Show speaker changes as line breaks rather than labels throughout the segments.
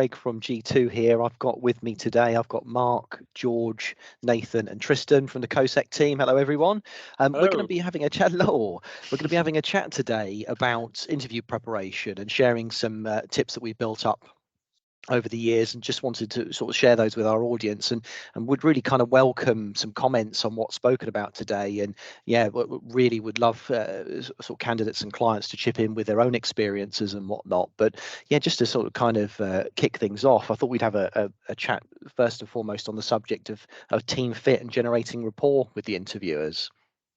Craig from G2 here. I've got with me today, I've got Mark, George, Nathan and Tristan from the COSEC team. Hello, everyone. We're going to be having a chat. We're going to be having a chat today about interview preparation and sharing some tips that we've built up over the years, and just wanted to sort of share those with our audience, and would really kind of welcome some comments on what's spoken about today. And yeah, really would love sort of candidates and clients to chip in with their own experiences and whatnot. But yeah, just to sort of kind of kick things off, I thought we'd have a chat first and foremost on the subject of team fit and generating rapport with the interviewers.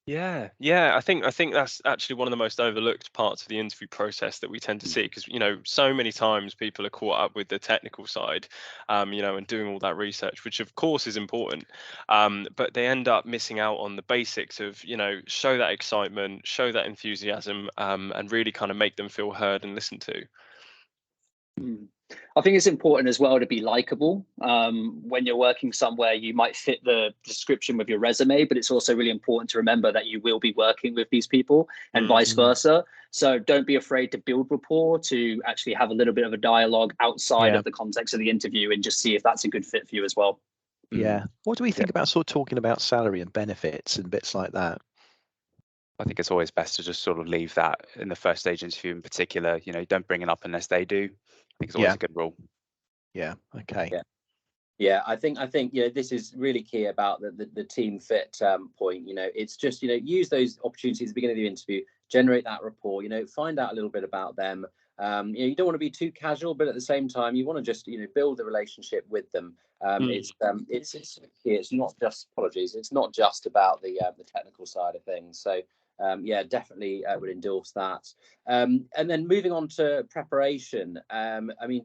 Yeah, I think that's actually one of the most overlooked parts of the interview process that we tend to see, because so many times people are caught up with the technical side, and doing all that research, which of course is important, but they end up missing out on the basics of show that excitement, show that enthusiasm, and really kind of make them feel heard and listened to.
I think it's important as well to be likable. When you're working somewhere, you might fit the description with your resume, but it's also really important to remember that you will be working with these people and vice versa. So don't be afraid to build rapport, to actually have a little bit of a dialogue outside of the context of the interview, and just see if that's a good fit for you as well.
Yeah. What do we think about sort of talking about salary and benefits and bits like that?
I think it's always best to just sort of leave that in the first stage interview in particular. Don't bring it up unless they do. I think it's always a good rule.
Yeah. Okay.
Yeah, I think this is really key about the team fit point. It's just use those opportunities at the beginning of the interview, generate that rapport. Find out a little bit about them. You don't want to be too casual, but at the same time, you want to just build a relationship with them. It's not just apologies. It's not just about the technical side of things. So. Definitely would endorse that. And then moving on to preparation.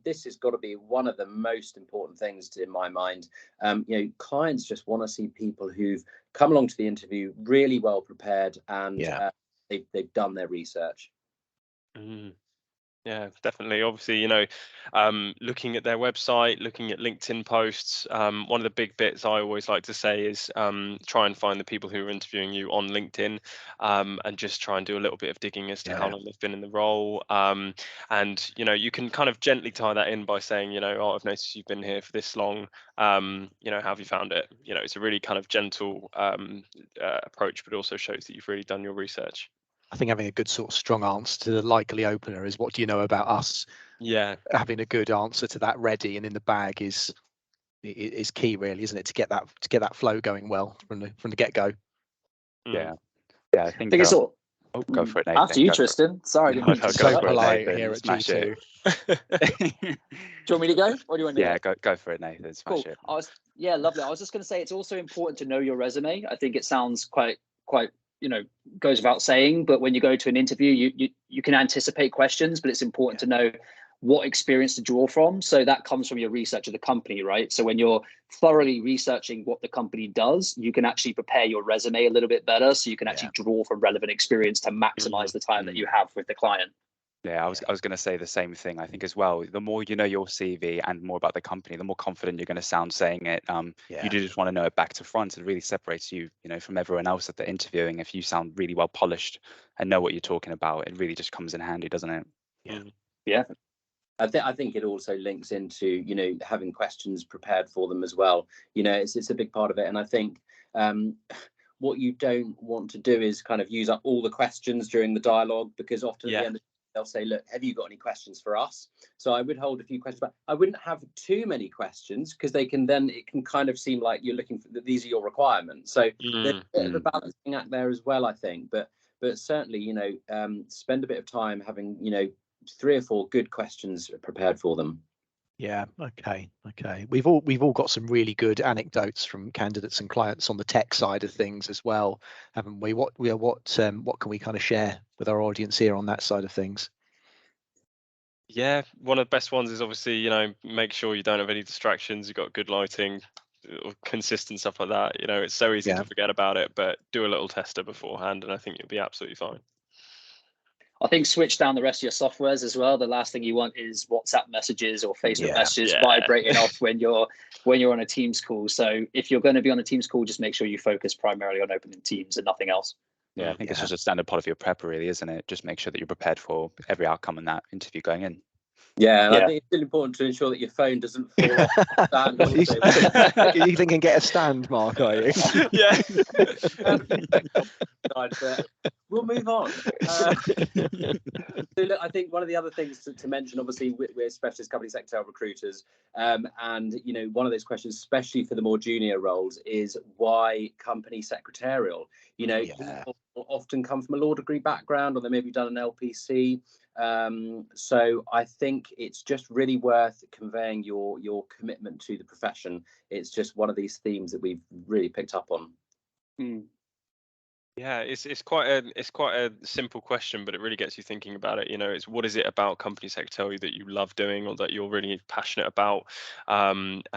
This has got to be one of the most important things in my mind. Clients just want to see people who've come along to the interview really well prepared, and they've done their research.
Yeah, definitely. Obviously, looking at their website, looking at LinkedIn posts. One of the big bits I always like to say is try and find the people who are interviewing you on LinkedIn, and just try and do a little bit of digging as to how long they've been in the role. And you can kind of gently tie that in by saying, oh, I've noticed you've been here for this long. How have you found it? It's a really kind of gentle approach, but also shows that you've really done your research.
I think having a good sort of strong answer to the likely opener is what do you know about us? Yeah. Having a good answer to that ready and in the bag is key, really, isn't it? To get that flow going well from the get-go.
Yeah. I think
it's all.
Oh, go for it, Nathan.
After you, Tristan. Sorry, I didn't
so polite here at G2.
Do you want me to go? Or do you want to
go for it, Nathan. Smash it.
Lovely. I was just going to say it's also important to know your resume. I think it sounds quite goes without saying, but when you go to an interview, you can anticipate questions, but it's important to know what experience to draw from. So that comes from your research of the company, right? So when you're thoroughly researching what the company does, you can actually prepare your resume a little bit better, so you can actually draw from relevant experience to maximize the time that you have with the client.
Yeah, I was going to say the same thing. I think as well, the more you know your CV and more about the company, the more confident you're going to sound saying it. You do just want to know it back to front. It really separates you, from everyone else that they're interviewing. If you sound really well polished and know what you're talking about, it really just comes in handy, doesn't it?
Yeah. I think it also links into having questions prepared for them as well. It's a big part of it, and I think what you don't want to do is kind of use up all the questions during the dialogue, because often at the end they'll say, look, have you got any questions for us? So I would hold a few questions, but I wouldn't have too many questions, because it can kind of seem like you're looking for these are your requirements. So there's a bit of a balancing act there as well, I think. But certainly, spend a bit of time having, 3 or 4 good questions prepared for them.
Yeah. Okay. We've all got some really good anecdotes from candidates and clients on the tech side of things as well, haven't we? What can we kind of share with our audience here on that side of things?
Yeah, one of the best ones is obviously, make sure you don't have any distractions. You've got good lighting, consistent stuff like that. It's so easy to forget about it, but do a little tester beforehand, and I think you'll be absolutely fine.
I think switch down the rest of your softwares as well. The last thing you want is WhatsApp messages or Facebook messages vibrating off when you're on a Teams call. So if you're going to be on a Teams call, just make sure you focus primarily on opening Teams and nothing else.
Yeah, I think it's just a standard part of your prep, really, isn't it? Just make sure that you're prepared for every outcome in that interview going in.
Yeah, and I think it's still important to ensure that your phone doesn't fall off the stand also.
You think can get a stand, Mark, are you?
Yeah.
But we'll move on. So look, I think one of the other things to mention, obviously, we're specialist company secretarial recruiters, and one of those questions, especially for the more junior roles, is why company secretarial? People often come from a law degree background, or they maybe done an LPC. So I think it's just really worth conveying your commitment to the profession. It's just one of these themes that we've really picked up on.
Yeah, it's quite a simple question, but it really gets you thinking about it. It's what is it about company secretarial that you love doing or that you're really passionate about? And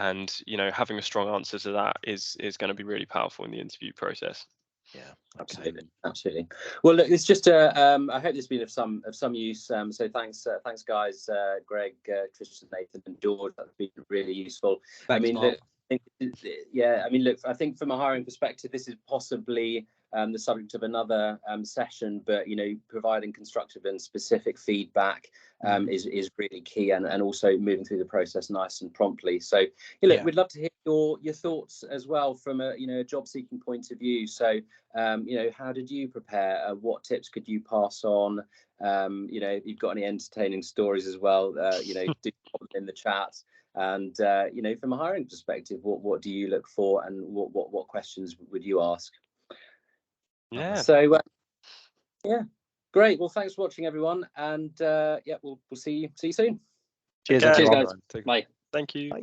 having a strong answer to that is going to be really powerful in the interview process.
Yeah,
absolutely. Well, look, it's just I hope this has been of some use. So thanks guys, Greg, Tristan, Nathan, and George. That's been really useful.
Thanks, Mark.
Look, I think from a hiring perspective, this is possibly the subject of another session, but providing constructive and specific feedback is really key, and also moving through the process nice and promptly. So we'd love to hear your thoughts as well from a job seeking point of view. So how did you prepare? What tips could you pass on? If you've got any entertaining stories as well, do pop them in the chat. And from a hiring perspective, what do you look for, and what questions would you ask?
Yeah.
So great. Well, thanks for watching, everyone, and we'll see you soon.
Cheers,
guys. Bye.
Thank you.
Bye.